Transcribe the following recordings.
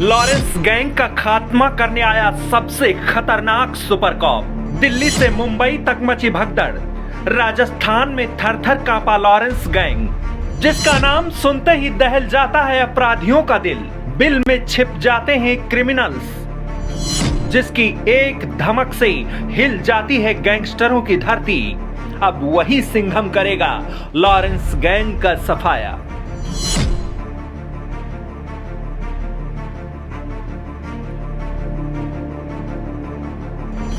Lawrence gang का खात्मा करने आया सबसे खतरनाक सुपर कॉप। दिल्ली से मुंबई तक मची भगदड़। राजस्थान में थर-थर कांपा लॉरेंस गैंग, जिसका नाम सुनते ही दहल जाता है अपराधियों का दिल। बिल में छिप जाते हैं क्रिमिनल्स, जिसकी एक धमक से हिल जाती है गैंगस्टरों की धरती। अब वही सिंघम करेगा लॉरेंस गैंग का सफाया।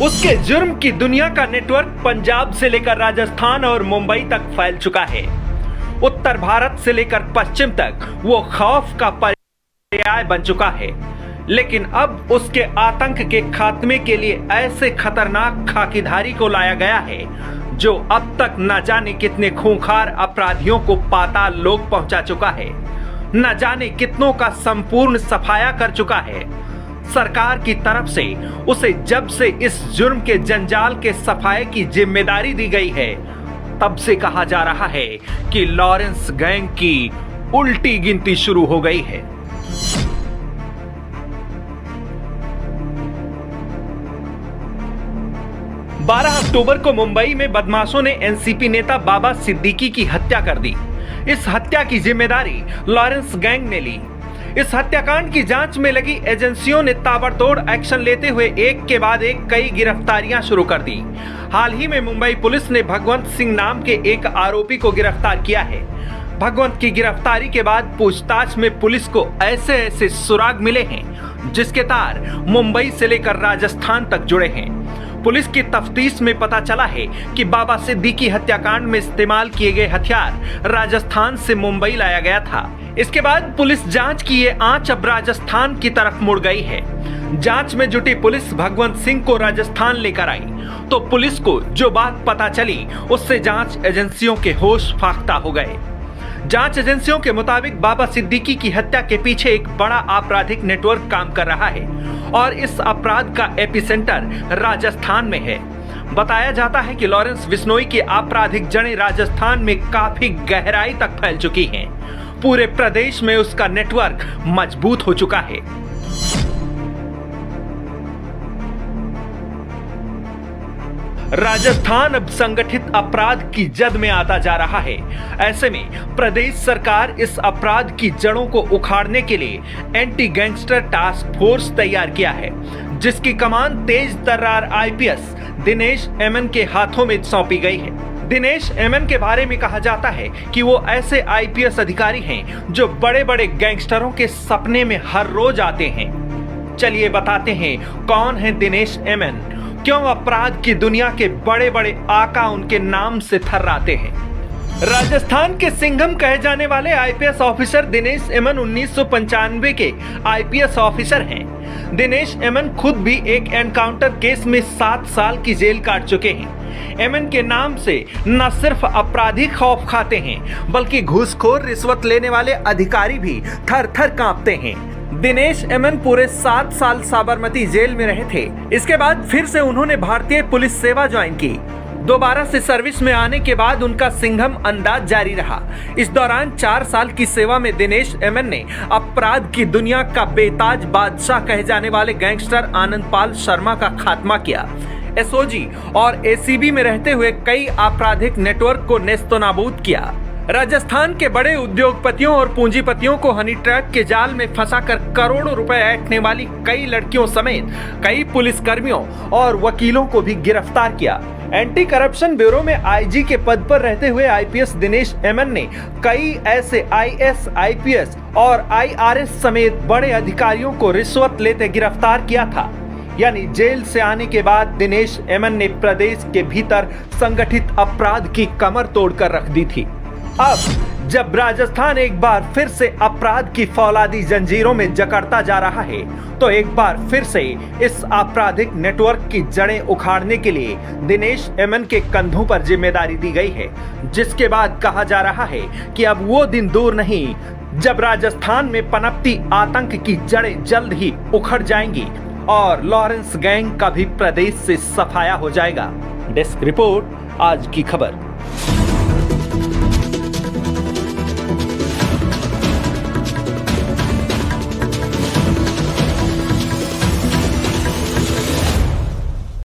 उसके जुर्म की दुनिया का नेटवर्क पंजाब से लेकर राजस्थान और मुंबई तक फैल चुका है। उत्तर भारत से लेकर पश्चिम तक वो खौफ का पर्याय बन चुका है। लेकिन अब उसके आतंक के खात्मे के लिए ऐसे खतरनाक खाकीधारी को लाया गया है, जो अब तक न जाने कितने खूंखार अपराधियों को पाताल लोक पहुंचा चुका है, न जाने कितनों का संपूर्ण सफाया कर चुका है। सरकार की तरफ से उसे जब से इस जुर्म के जंजाल के सफाए की जिम्मेदारी दी गई है, तब से कहा जा रहा है कि लॉरेंस गैंग की उल्टी गिनती शुरू हो गई है। बारह अक्टूबर को मुंबई में बदमाशों ने एनसीपी नेता बाबा सिद्दीकी की हत्या कर दी। इस हत्या की जिम्मेदारी लॉरेंस गैंग ने ली। इस हत्याकांड की जांच में लगी एजेंसियों ने ताबड़तोड़ एक्शन लेते हुए एक के बाद एक कई गिरफ्तारियां शुरू कर दी। हाल ही में मुंबई पुलिस ने भगवंत सिंह नाम के एक आरोपी को गिरफ्तार किया है। भगवंत की गिरफ्तारी के बाद पूछताछ में पुलिस को ऐसे ऐसे सुराग मिले हैं, जिसके तार मुंबई से लेकर राजस्थान तक जुड़े हैं। पुलिस की तफ्तीश में पता चला है कि बाबा सिद्दीकी हत्याकांड में इस्तेमाल किए गए हथियार राजस्थान से मुंबई लाया गया था। इसके बाद पुलिस जांच की ये आंच अब राजस्थान की तरफ मुड़ गई है। जांच में जुटी पुलिस भगवंत सिंह को राजस्थान लेकर आई, तो पुलिस को जो बात पता चली, उससे जांच एजेंसियों के होश फाख्ता हो गए। जांच एजेंसियों के मुताबिक बाबा सिद्दीकी की हत्या के पीछे एक बड़ा आपराधिक नेटवर्क काम कर रहा है और इस अपराध का एपिसेंटर राजस्थान में है। बताया जाता है कि लॉरेंस बिश्नोई की आपराधिक जड़ें राजस्थान में काफी गहराई तक फैल चुकी हैं। पूरे प्रदेश में उसका नेटवर्क मजबूत हो चुका है। राजस्थान अब संगठित अपराध की जद में आता जा रहा है। ऐसे में प्रदेश सरकार इस अपराध की जड़ों को उखाड़ने के लिए एंटी गैंगस्टर टास्क फोर्स तैयार किया है, जिसकी कमान तेज तर्रार आईपीएस दिनेश एमएन के हाथों में सौंपी गई है। दिनेश एमएन के बारे में कहा जाता है कि वो ऐसे आईपीएस अधिकारी हैं जो बड़े बड़े गैंगस्टरों के सपने में हर रोज आते हैं। चलिए बताते हैं कौन है दिनेश एमएन, क्यों अपराध की दुनिया के बड़े बड़े आका उनके नाम से थर्राते हैं। राजस्थान के सिंघम कहे जाने वाले आईपीएस ऑफिसर दिनेश एमएन 1995 के आईपीएस ऑफिसर हैं। दिनेश एमएन खुद भी एक एनकाउंटर केस में 7 साल की जेल काट चुके हैं। एमएन के नाम से न सिर्फ अपराधी खौफ खाते हैं, बल्कि घूसखोर रिश्वत लेने वाले अधिकारी भी थर थर कांपते हैं। दिनेश एमएन पूरे 7 साल साबरमती जेल में रहे थे। इसके बाद फिर से उन्होंने भारतीय पुलिस सेवा ज्वाइन की। दोबारा से सर्विस में आने के बाद उनका सिंघम अंदाज जारी रहा। इस दौरान 4 साल की सेवा में दिनेश एमएन ने अपराध की दुनिया का बेताज बादशाह कहे जाने वाले गैंगस्टर आनंदपाल शर्मा का खात्मा किया। एसओजी और एसीबी में रहते हुए कई आपराधिक नेटवर्क को नेस्तनाबूद किया। राजस्थान के बड़े उद्योगपतियों और पूंजीपतियों को हनी ट्रैप के जाल में फंसाकर करोड़ों रुपए ऐंठने वाली कई लड़कियों समेत कई पुलिसकर्मियों और वकीलों को भी गिरफ्तार किया। एंटी करप्शन ब्यूरो में आईजी के पद पर रहते हुए आईपीएस दिनेश एमएन ने कई ऐसे आईएएस, आईपीएस और आईआरएस समेत बड़े अधिकारियों को रिश्वत लेते गिरफ्तार किया था। यानी जेल से आने के बाद दिनेश एमएन ने प्रदेश के भीतर संगठित अपराध की कमर तोड़कर रख दी थी। अब जब राजस्थान एक बार फिर से अपराध की फौलादी जंजीरों में जकड़ता जा रहा है, तो एक बार फिर से इस आपराधिक नेटवर्क की जड़ें उखाड़ने के लिए दिनेश एमएन के कंधों पर जिम्मेदारी दी गई है। जिसके बाद कहा जा रहा है कि अब वो दिन दूर नहीं जब राजस्थान में पनपती आतंक की जड़ें जल्द ही उखड़ जाएंगी और लॉरेंस गैंग का भी प्रदेश से सफाया हो जाएगा। डेस्क रिपोर्ट, आज की खबर।